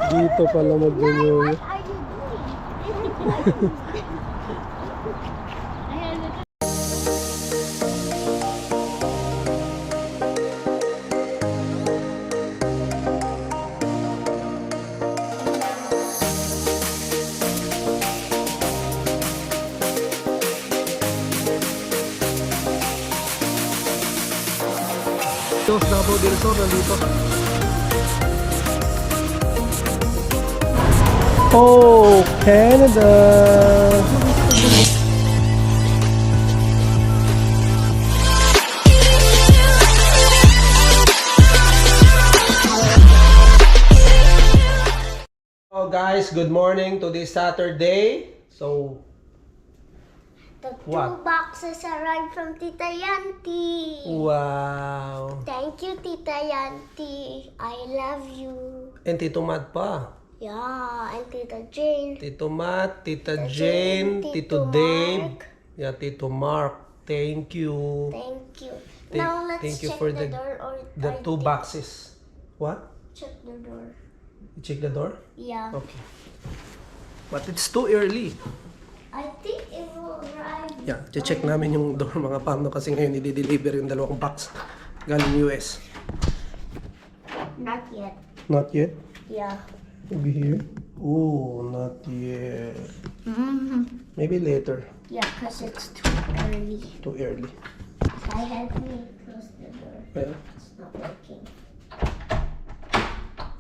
Dito pala mag-yoyo. What are you doing? Dos Davao del Sur nandito. Oh, Canada! Hello guys, good morning to this Saturday. So, The What? 2 boxes arrived from Tita Yanti. wow! Thank you, Tita Yanti. I love you. And Tito Matt pa. Yeah, and Tita Jane. Tito Matt, Tita Tita Jane, Jane, Tito Tito Dave, Mark. yeah, Tito Mark. Thank you. Thank you. Thank- Now let's thank you check for the the- door or The I 2 think- boxes. What? Check the door. You check the door? Yeah. Okay. But it's too early. I think it will arrive. Yeah, check namin yung door mga pamno kasi ngayon i-deliver yung 2 box galing US. Not yet. Not yet? Yeah. Maybe here? Oh, not yet. Maybe later. Yeah, because it's too early. Too early. I had me close the door. Yeah. It's not working.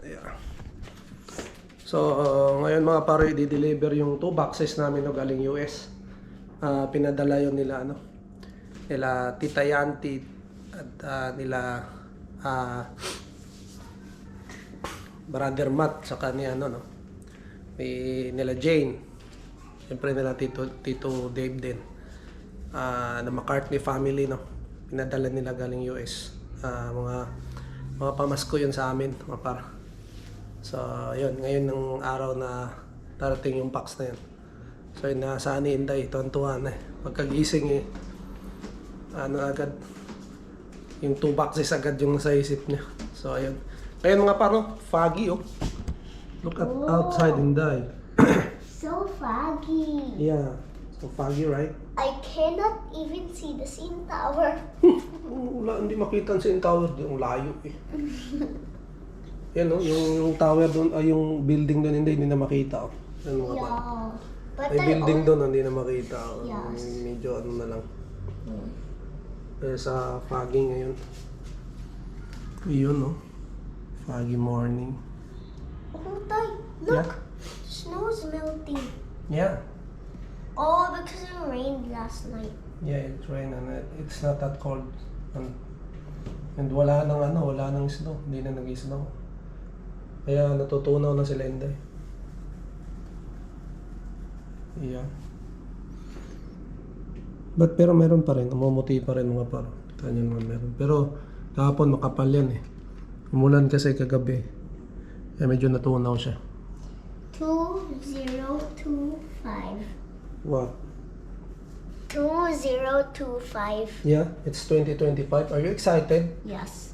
Yeah. So, ngayon mga pare, i-deliver yung 2 boxes namin no, galing US. Pinadala yun nila, nila Tita Yanti at nila Brother Matt, saka ni nila Jane. Siyempre nila Tito Dave din. Na McCartney family, no. Pinadala nila galing US. Mga pamasko yun sa amin, mga para. So, yun, ngayon ng araw na darating yung box na yun. So, yun, nasa ni Inday, tuwan-tuwa na eh. Pagkagising agad, yung 2 boxes agad yung nasa isip niya. So, ayun. Ayun mga paro, foggy oh. Look at outside Inday. So foggy. Yeah, so foggy right? I cannot even see the CN Tower. Wala, hindi makita sa tower, yung layo eh. Yan oh, yung tower doon, yung building doon hindi na makita oh. Yan mga paro. Yeah. But May building doon, hindi na makita. Yes. Medyo na lang. Sa foggy ngayon. Yun, no? Foggy morning. Oh, Tay, look. Yeah. Snow is melting. Yeah. Oh, because it rained last night. Yeah, it's rain and it's not that cold. And wala nang snow. Hindi na nag-snow. Kaya natutunaw na sila Inday. Yeah. But pero meron pa rin, umumuti pa rin mga paro. Kanya naman meron. Pero kahapon makapal yan eh. Umulan kasi kagabi. Kaya medyo natunaw siya. 2025. What? 2025. Yeah, it's 2025. Are you excited? Yes.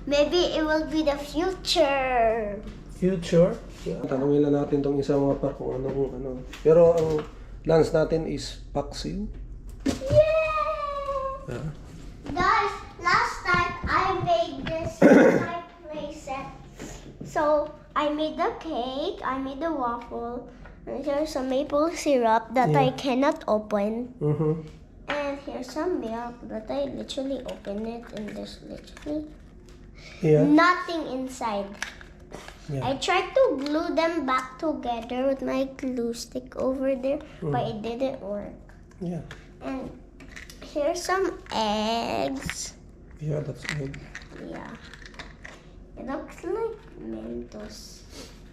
Maybe it will be the future. Future? Yeah. Tanungin lang natin tong isa mga par kung ano. Pero ang plans natin is vaccine. Yay! Yeah. Guys, last time I made this in my playset. So I made the cake, I made the waffle, and here's some maple syrup that I Yeah. cannot open. Mm-hmm. And here's some milk that I literally open it and there's literally Yeah. nothing inside. Yeah. I tried to glue them back together with my glue stick over there, but it didn't work. Yeah. And here's some eggs. Yeah, that's good. Yeah. It looks like Mentos.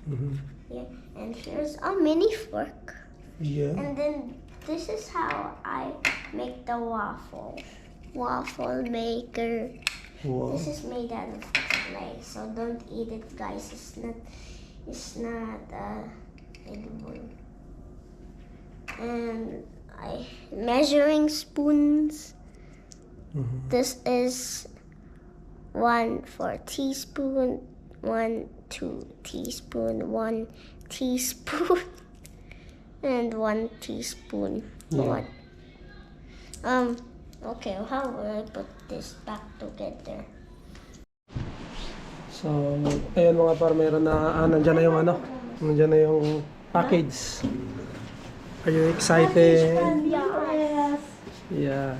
Mm-hmm. Yeah. And here's a mini fork. Yeah. And then this is how I make the waffle. Waffle maker. Wow. This is made out of clay, so don't eat it, guys. It's not edible. And measuring spoons. Mm-hmm. This is 1 for teaspoon, 1, 2 teaspoon, 1 teaspoon, and 1 teaspoon. Yeah. What? Okay, how will I put this back together? So, ayun mga par, meron na, nandyan na yung ano, nandyan na yung package. Are you excited? Yes. Yeah.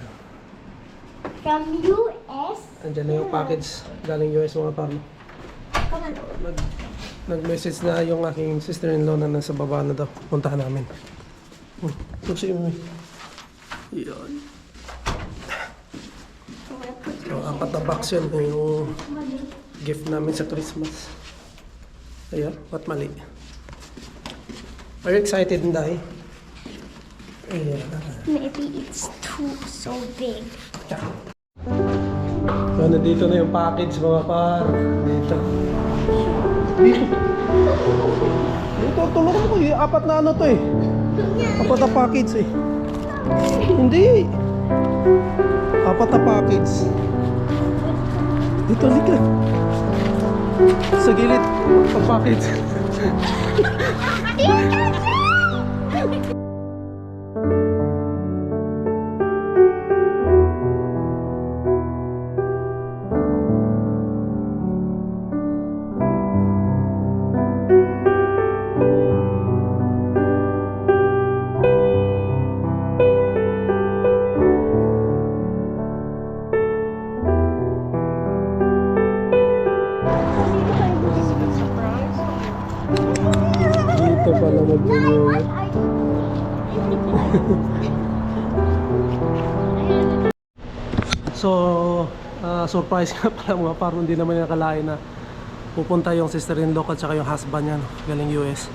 From US? Nandyan na yung package galing US mga par. Come on. Nag-message na yung aking sister-in-law na nasa baba na daw. Puntahan namin. Susi mo. Yan. So, 4 na box yun. Yung gift namin sa Christmas. Ayan, what mali? Are you excited, Inday? Ayan. Maybe it's too so big. So, nandito na yung package mga par. Dito. Dito, tulungan ko. 4 na ano to eh. 4 na package eh. Hindi. 4 na package. Dito, halika. Sa gilid. Pag-package. Dito pala mag-new. So, surprise nga pala mga par, hindi naman nakalain na pupunta yung sister-in-law at saka yung husband niya, no, galing US.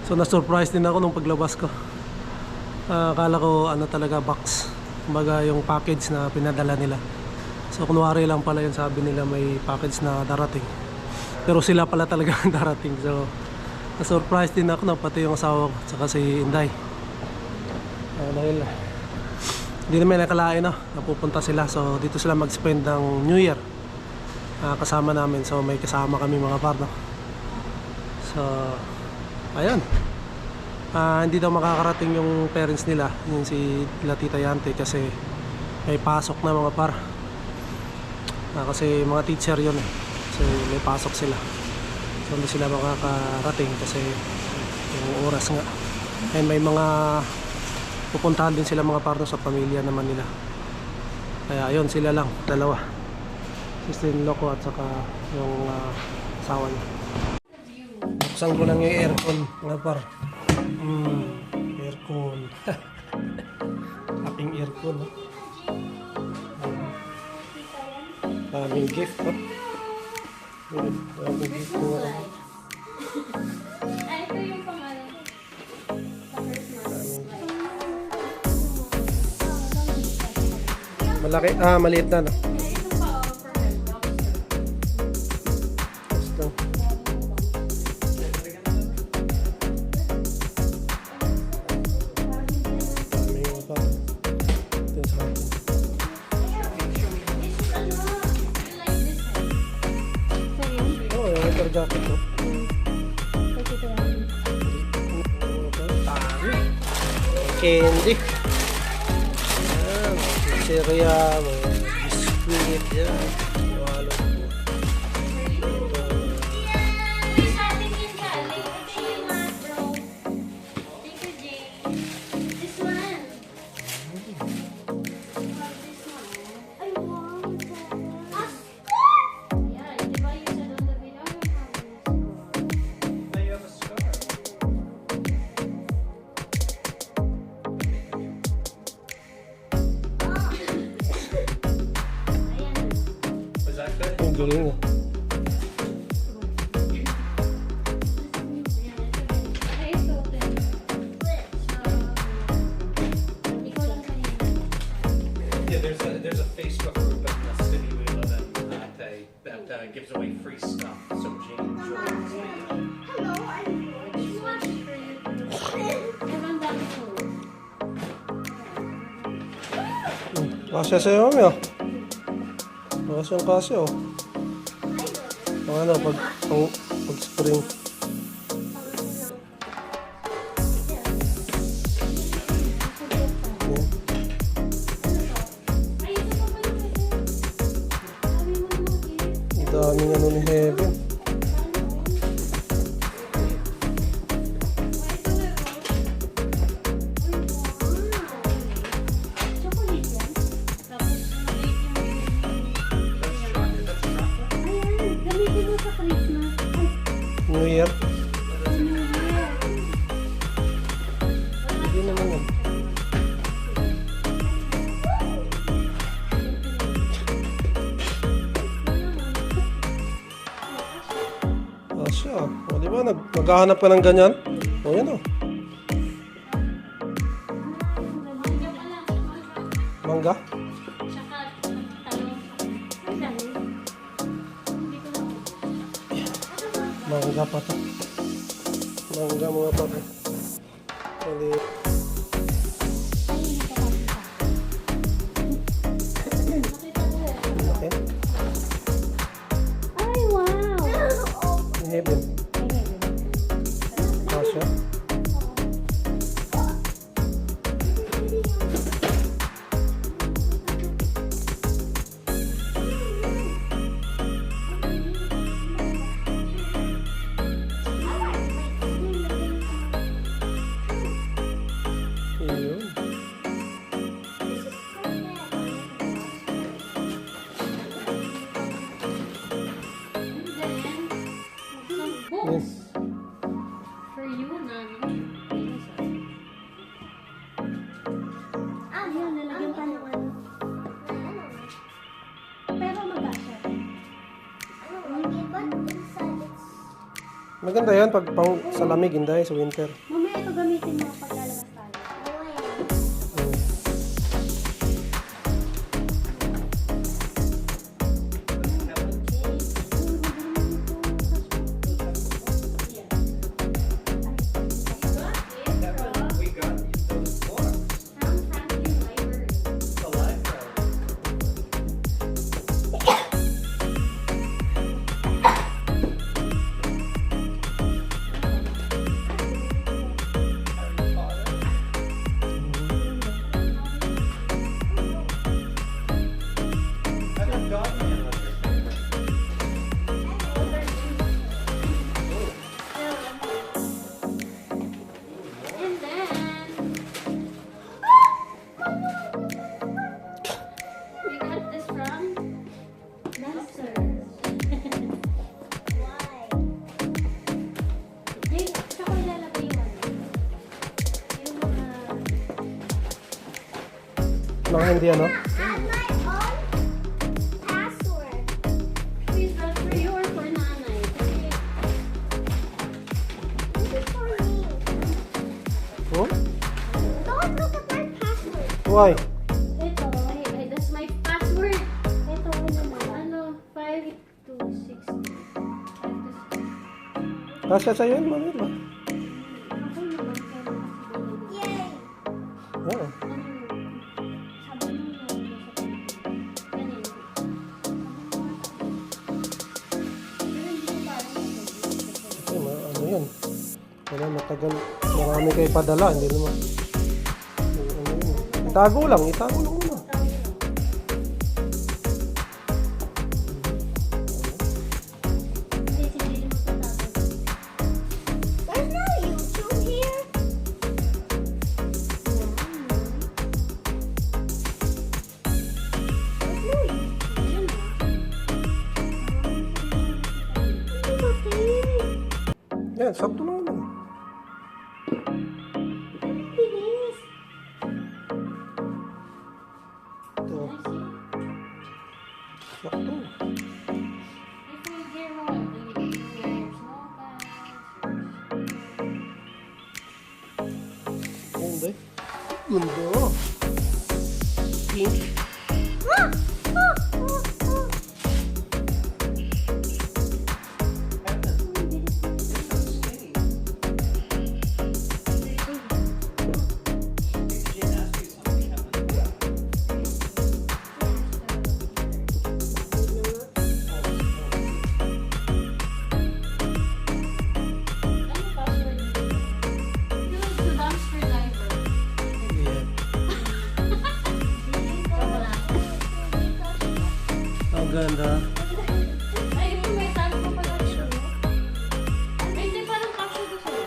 So, na-surprise din ako nung paglabas ko. Akala ko ano talaga box, kumbaga yung package na pinadala nila. So, kunwari lang pala yung sabi nila may package na darating. Pero sila pala talaga ang darating. So, na-surprise din ako, no, pati yung asawa ko, saka si Inday. Dahil hindi naman nakalain na napupunta sila. So dito sila mag-spend ng New Year kasama namin. So may kasama kami mga par, no? So ayun, hindi daw makakarating yung parents nila, yung si Tita Yante, kasi may pasok na mga par. Kasi mga teacher yun eh. So may pasok sila. So hindi sila makakarating kasi yung oras nga. And may mga pupuntahan din sila mga partner sa pamilya naman nila. Kaya ayun, sila lang, dalawa. Sister-in-law ko at saka yung asawa niya. Buksan ko lang yung aircon mga par. Aircon. Aking aircon. Daming gift. Daming gift ko. Ito yung pangalan. Malaki, maliit na, no? Basta. Dami yung pa. Ito sa akin. Oh, yung winter jacket, no? Dami. Candy. Cereal, may biscuit, yan. Halo po. Ang galing, ah. There's a Facebook group in the city we live in that gives away free stuff. So Jane joins the Hello, Kasya sa'yo kami, oh. Kasya, oh. Ano, pag spring. Yan. Ang daming ano ni Heaven. New Year. Hindi naman yan. Asya. O, di ba? Naghahanap ka ng ganyan? O, yan o. Mangga? Mangga pa to. Mangga mga pa to. Pwede. Okay. Ay, wow! Heaven. Asya. Yun. Yes. For you, Nano. Ah, yun, nalagyan pa ng ano. Pero magasya. Maganda yan pag pang sa lamig, hindi sa winter. Mamaya ito gamitin mo pag lalabas tayo. Mm. We got those books. The library. Harry Potter. I thought Dogman was your favorite. And then, we got this from Dancer. Jay, saan ko ilalagay yung ano? Yung mga... Mga hindi ano? Add my own password. Is that for you or for nanay? Kasi This is for me. Oh? Don't look at my password. Why? ito, ay, that's my password. Ito, ano naman? Ano, 5 to 60. 5 to 60. Kasya sa'yo yun, mami ba? Ako naman, pero Yay! Oo. sabi mo na ganyan. Ay, ano yun? Wala, matagal. Marami kayo padala, hindi naman. Ano yun? Itago lang muna. There's no YouTube here. There's no YouTube. Okay. Yan, sakto lang naman. Bilis. Ito, sakto. Ganda. Ganda. Pink. Ah! Ah! Ah! Ah! ganda. Ay, may talo pa pala siya. Ay, hindi, parang kasha to siya.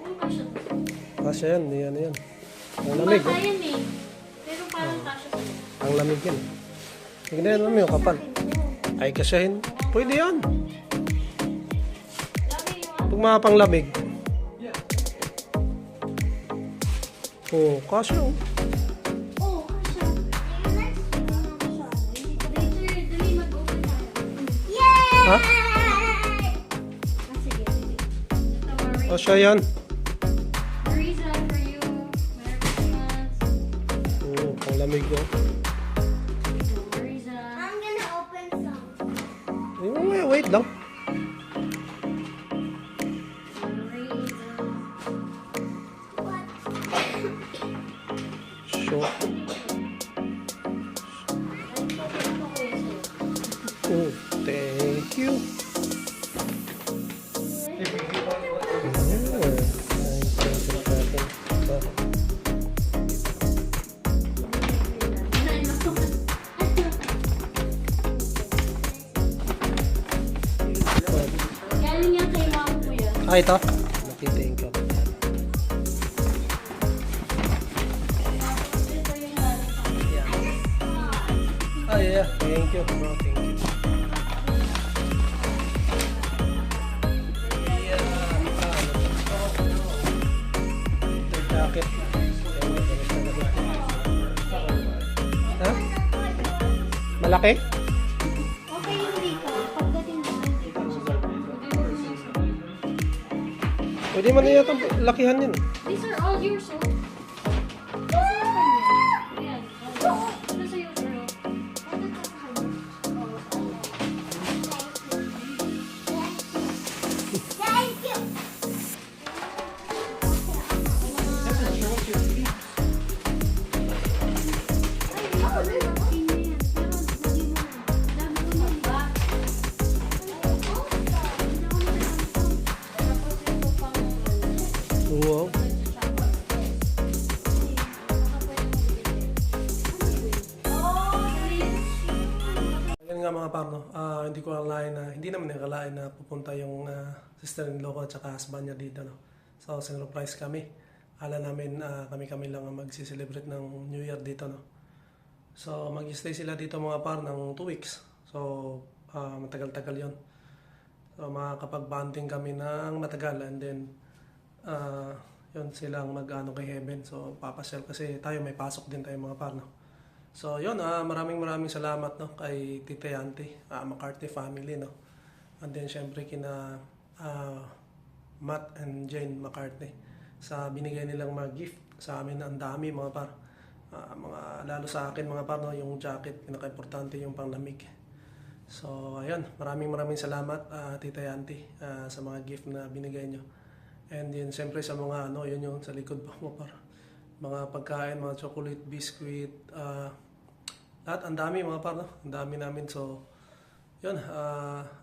Yung kasha to. Kasi yan, di ano yan. Ang lamig, Bata oh. yan eh. Pero parang kasha to. Ang lamig yan. Tignan mo yung kapal. Ay, kasyahin. Pwede yan. Lagi yung Pag mga panglamig. Oh, kasya oh. oh, kasha. Later, dali mag-open tayo. Yay! Ha? Ah, sige, sige. Don't worry. Kasya yan. Marisa, for you. Merry Christmas. Oh, panglamig oh. Marisa. I'm gonna open some. Wait lang. Marisa. What? So, oh, thank you. Galing yan kay mom ko yan. Ah, ito. Thank you. Ito yung galing sa Ah, yeah. Thank you. Bro, thank you. Jacket. Ha? Malaki? okay yung dito. Pagdating dito. Pwede man na itong lakihan yan. These are all yours, oh. Nasa sa kanya. Ayan. Oh. Ano sa'yo, girl? Ano ka sa kanya? Thank you. Wow. Ayun nga mga parno, hindi ko akalain na, hindi naman nakalain na pupunta yung sister-in-law ko at saka husband niya dito. No? So, sinurprise kami. Ala namin kami-kami lang ang magsi-celebrate ng New Year dito. No? So, mag-stay sila dito mga par ng 2 weeks. So, matagal-tagal yon. So, makakapag-bonding kami ng matagal and then yun silang mag-ano kay Heaven. So, papasyal kasi tayo may pasok din tayo mga par. No? So, yun, maraming salamat no, kay Tita Yanti, McCarthy family. No? And then, syempre, kina Matt and Jane McCarthy sa binigay nilang mga gift sa amin. Ang dami mga par. Lalo sa akin mga par, no, yung jacket, pinaka-importante yung panglamig. So, ayun, maraming salamat Tita Yanti sa mga gift na binigay nyo. And then, siyempre sa mga ano, yun yung sa likod pa mo par. Mga pagkain, mga chocolate, biscuit, lahat, ang dami mga par, no? Ang dami namin. So, yun,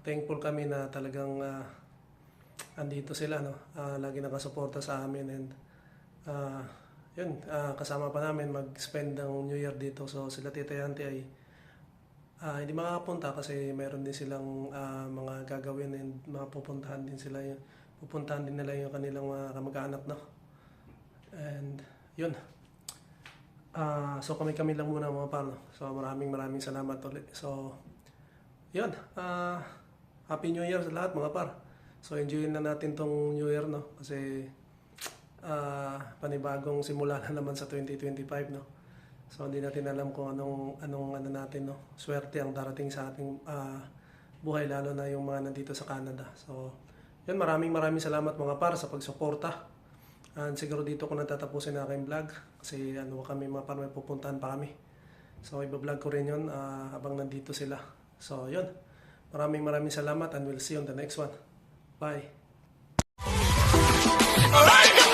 thankful kami na talagang andito sila, no? Lagi nakasuporta sa amin and yun, kasama pa namin mag-spend ng New Year dito. So, sila Tita Yanti ay hindi makakapunta kasi meron din silang mga gagawin and mapupuntahan din sila yun. Pupuntahan din nila yung kanilang mga kamag-anak, no? And yun. So kami lang muna mga par, no? So maraming salamat ulit. So yun. Happy New Year sa lahat mga par. So enjoyin na natin tong New Year, no? Kasi panibagong simula na naman sa 2025, no? So hindi natin alam kung anong ano natin, no? Swerte ang darating sa ating buhay, lalo na yung mga nandito sa Canada. So yun, maraming salamat mga par sa pagsuporta. And siguro dito ko natatapusin na aking vlog kasi kami mga par, may pupuntahan pa kami. So iba-vlog ko rin yun habang nandito sila. So yun, maraming salamat and we'll see you on the next one. Bye! Alright.